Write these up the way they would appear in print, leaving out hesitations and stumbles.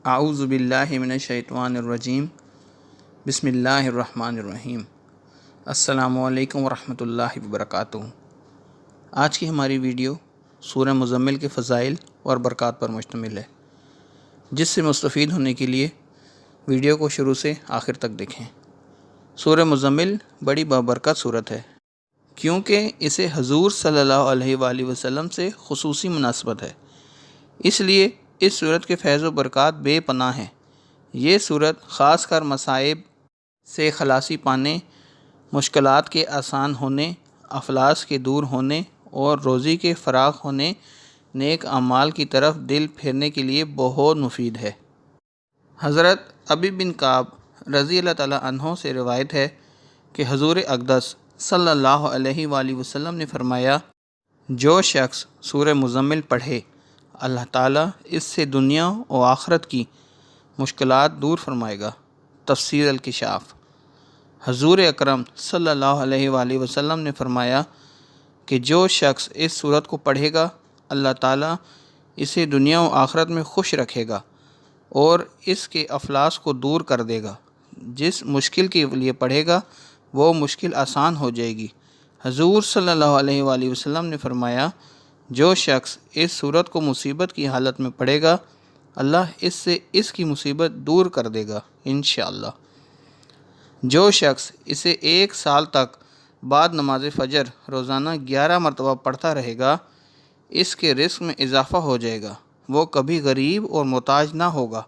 اعوذ باللہ من الشیطان الرجیم بسم اللہ الرحمن الرحیم۔ السلام علیکم ورحمۃ اللہ وبرکاتہ۔ آج کی ہماری ویڈیو سورہ مزمل کے فضائل اور برکات پر مشتمل ہے، جس سے مستفید ہونے کے لیے ویڈیو کو شروع سے آخر تک دیکھیں۔ سورہ مزمل بڑی بابرکت صورت ہے، کیونکہ اسے حضور صلی اللہ علیہ وآلہ وسلم سے خصوصی مناسبت ہے، اس لیے اس صورت کے فیض و برکات بے پناہ ہیں۔ یہ صورت خاص کر مصائب سے خلاصی پانے، مشکلات کے آسان ہونے، افلاس کے دور ہونے اور روزی کے فراغ ہونے، نیک اعمال کی طرف دل پھیرنے کے لیے بہت مفید ہے۔ حضرت ابی بن کعب رضی اللہ تعالیٰ عنہ سے روایت ہے کہ حضور اقدس صلی اللہ علیہ وآلہ وسلم نے فرمایا، جو شخص سورہ مزمل پڑھے اللہ تعالیٰ اس سے دنیا و آخرت کی مشکلات دور فرمائے گا۔ تفسیر الکشاف۔ حضور اکرم صلی اللہ علیہ وآلہ وسلم نے فرمایا کہ جو شخص اس سورت کو پڑھے گا اللہ تعالیٰ اسے دنیا و آخرت میں خوش رکھے گا اور اس کے افلاس کو دور کر دے گا۔ جس مشکل کے لیے پڑھے گا وہ مشکل آسان ہو جائے گی۔ حضور صلی اللہ علیہ وآلہ وسلم نے فرمایا، جو شخص اس سورت کو مصیبت کی حالت میں پڑھے گا اللہ اس سے اس کی مصیبت دور کر دے گا انشاءاللہ۔ جو شخص اسے 1 سال تک بعد نماز فجر روزانہ 11 مرتبہ پڑھتا رہے گا اس کے رزق میں اضافہ ہو جائے گا، وہ کبھی غریب اور محتاج نہ ہوگا۔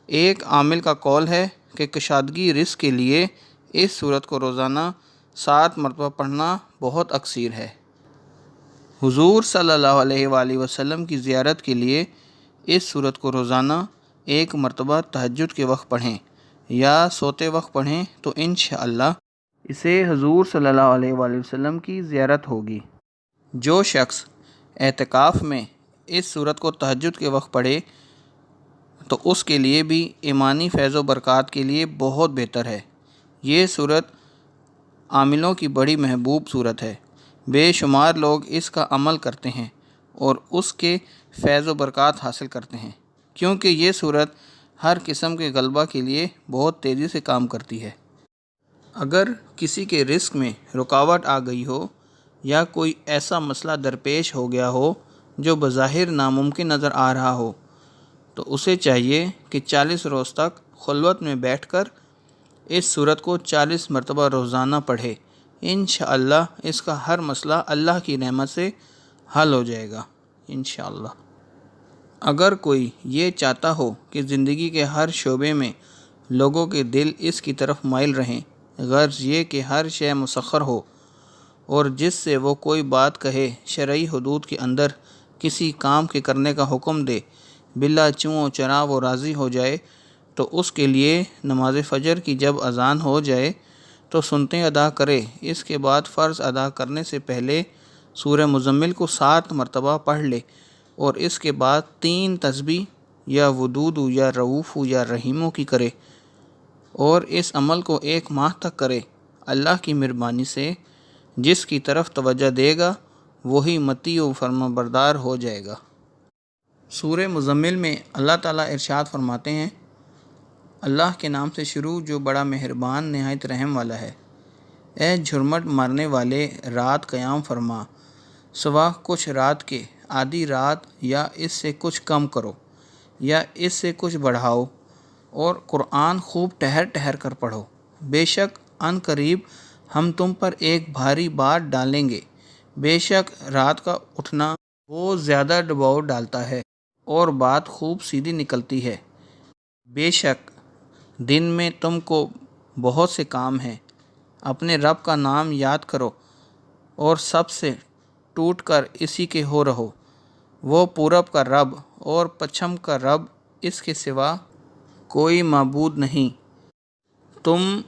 ایک عامل کا قول ہے کہ کشادگی رزق کے لیے اس سورت کو روزانہ 7 مرتبہ پڑھنا بہت اکثیر ہے۔ حضور صلی اللہ علیہ وآلہ وسلم کی زیارت کے لیے اس سورت کو روزانہ 1 مرتبہ تہجد کے وقت پڑھیں یا سوتے وقت پڑھیں تو انشاءاللہ اسے حضور صلی اللہ علیہ وآلہ وسلم کی زیارت ہوگی۔ جو شخص اعتکاف میں اس سورت کو تہجد کے وقت پڑھے تو اس کے لیے بھی ایمانی فیض و برکات کے لیے بہت بہتر ہے۔ یہ سورت عاملوں کی بڑی محبوب سورت ہے، بے شمار لوگ اس کا عمل کرتے ہیں اور اس کے فیض و برکات حاصل کرتے ہیں، کیونکہ یہ سورت ہر قسم کے غلبہ کے لیے بہت تیزی سے کام کرتی ہے۔ اگر کسی کے رزق میں رکاوٹ آ گئی ہو یا کوئی ایسا مسئلہ درپیش ہو گیا ہو جو بظاہر ناممکن نظر آ رہا ہو تو اسے چاہیے کہ 40 روز تک خلوت میں بیٹھ کر اس سورت کو 40 مرتبہ روزانہ پڑھے۔ انشاءاللہ اس کا ہر مسئلہ اللہ کی رحمت سے حل ہو جائے گا انشاءاللہ۔ اگر کوئی یہ چاہتا ہو کہ زندگی کے ہر شعبے میں لوگوں کے دل اس کی طرف مائل رہیں، غرض یہ کہ ہر شے مسخر ہو اور جس سے وہ کوئی بات کہے شرعی حدود کے اندر کسی کام کے کرنے کا حکم دے، بلا چوں و چرا وہ راضی ہو جائے، تو اس کے لیے نماز فجر کی جب اذان ہو جائے تو سنتیں ادا کرے، اس کے بعد فرض ادا کرنے سے پہلے سورہ مزمل کو 7 مرتبہ پڑھ لے اور اس کے بعد 3 تسبیح یا ودود یا رؤوف یا رحیموں کی کرے اور اس عمل کو 1 ماہ تک کرے۔ اللہ کی مہربانی سے جس کی طرف توجہ دے گا وہی مطیع و فرما بردار ہو جائے گا۔ سورہ مزمل میں اللہ تعالیٰ ارشاد فرماتے ہیں، اللہ کے نام سے شروع جو بڑا مہربان نہایت رحم والا ہے۔ اے جھرمٹ مارنے والے رات قیام فرما، سوا کچھ رات کے، آدھی رات یا اس سے کچھ کم کرو یا اس سے کچھ بڑھاؤ، اور قرآن خوب ٹہر ٹہر کر پڑھو، بے شک عن قریب ہم تم پر ایک بھاری بار ڈالیں گے۔ بے شک رات کا اٹھنا وہ زیادہ دباؤ ڈالتا ہے اور بات خوب سیدھی نکلتی ہے۔ بے شک دن میں تم کو بہت سے کام ہیں، اپنے رب کا نام یاد کرو اور سب سے ٹوٹ کر اسی کے ہو رہو۔ وہ پورب کا رب اور پچھم کا رب، اس کے سوا کوئی معبود نہیں۔ تم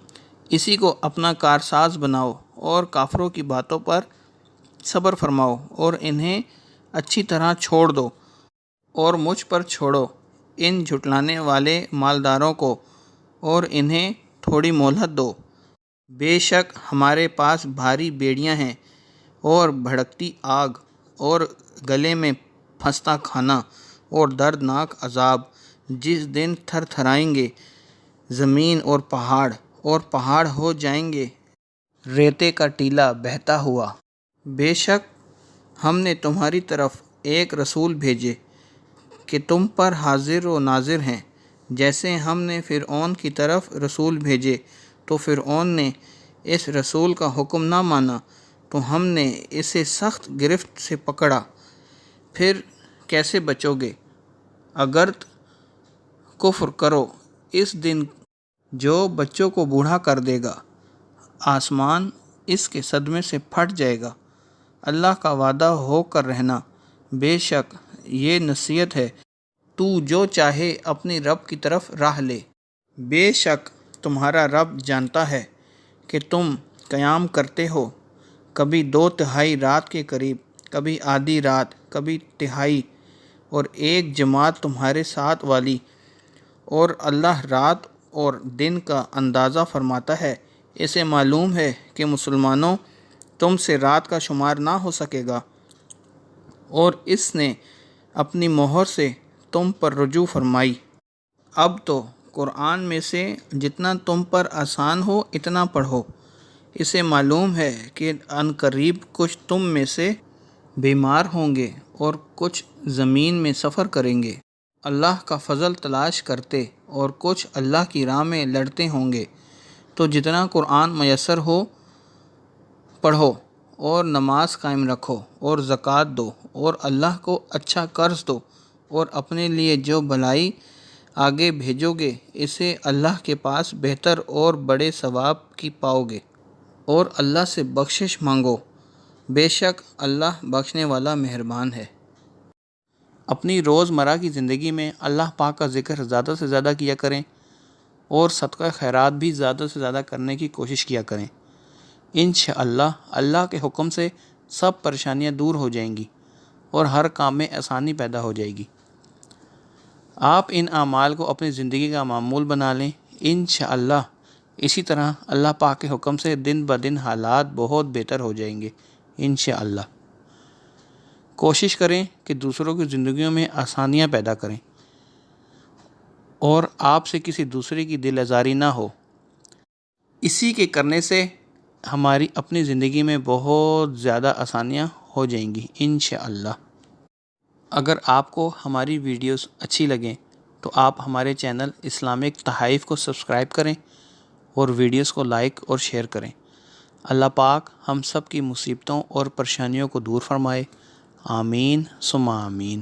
اسی کو اپنا کارساز بناؤ اور کافروں کی باتوں پر صبر فرماؤ اور انہیں اچھی طرح چھوڑ دو اور مجھ پر چھوڑو ان جھٹلانے والے مالداروں کو اور انہیں تھوڑی مہلت دو۔ بے شک ہمارے پاس بھاری بیڑیاں ہیں اور بھڑکتی آگ اور گلے میں پھنستا کھانا اور دردناک عذاب، جس دن تھر تھرائیں گے زمین اور پہاڑ ہو جائیں گے ریتے کا ٹیلا بہتا ہوا۔ بے شک ہم نے تمہاری طرف ایک رسول بھیجے کہ تم پر حاضر و ناظر ہیں۔ جیسے ہم نے فرعون کی طرف رسول بھیجے تو فرعون نے اس رسول کا حکم نہ مانا تو ہم نے اسے سخت گرفت سے پکڑا۔ پھر کیسے بچو گے اگر کفر کرو اس دن جو بچوں کو بوڑھا کر دے گا، آسمان اس کے صدمے سے پھٹ جائے گا۔ اللہ کا وعدہ ہو کر رہنا، بے شک یہ نصیحت ہے، تو جو چاہے اپنی رب کی طرف راہ لے۔ بے شک تمہارا رب جانتا ہے کہ تم قیام کرتے ہو، کبھی 2/3 رات کے قریب، کبھی آدھی رات، کبھی تہائی، اور ایک جماعت تمہارے ساتھ والی، اور اللہ رات اور دن کا اندازہ فرماتا ہے۔ اسے معلوم ہے کہ مسلمانوں تم سے رات کا شمار نہ ہو سکے گا، اور اس نے اپنی مہر سے تم پر رجوع فرمائی۔ اب تو قرآن میں سے جتنا تم پر آسان ہو اتنا پڑھو۔ اسے معلوم ہے کہ عنقریب کچھ تم میں سے بیمار ہوں گے اور کچھ زمین میں سفر کریں گے، اللہ کا فضل تلاش کرتے، اور کچھ اللہ کی راہ میں لڑتے ہوں گے۔ تو جتنا قرآن میسر ہو پڑھو، اور نماز قائم رکھو، اور زکوٰۃ دو، اور اللہ کو اچھا قرض دو، اور اپنے لیے جو بھلائی آگے بھیجو گے اسے اللہ کے پاس بہتر اور بڑے ثواب کی پاؤ گے، اور اللہ سے بخشش مانگو، بے شک اللہ بخشنے والا مہربان ہے۔ اپنی روزمرہ کی زندگی میں اللہ پاک کا ذکر زیادہ سے زیادہ کیا کریں، اور صدقہ خیرات بھی زیادہ سے زیادہ کرنے کی کوشش کیا کریں۔ انشاءاللہ اللہ کے حکم سے سب پریشانیاں دور ہو جائیں گی اور ہر کام میں آسانی پیدا ہو جائے گی۔ آپ ان اعمال کو اپنی زندگی کا معمول بنا لیں، انشاءاللہ اسی طرح اللہ پاک کے حکم سے دن بدن حالات بہت بہتر ہو جائیں گے انشاءاللہ۔ کوشش کریں کہ دوسروں کی زندگیوں میں آسانیاں پیدا کریں، اور آپ سے کسی دوسرے کی دل آزاری نہ ہو۔ اسی کے کرنے سے ہماری اپنی زندگی میں بہت زیادہ آسانیاں ہو جائیں گی انشاءاللہ۔ اگر آپ کو ہماری ویڈیوز اچھی لگیں تو آپ ہمارے چینل اسلامک تحائف کو سبسکرائب کریں اور ویڈیوز کو لائک اور شیئر کریں۔ اللہ پاک ہم سب کی مصیبتوں اور پریشانیوں کو دور فرمائے، آمین ثم آمین۔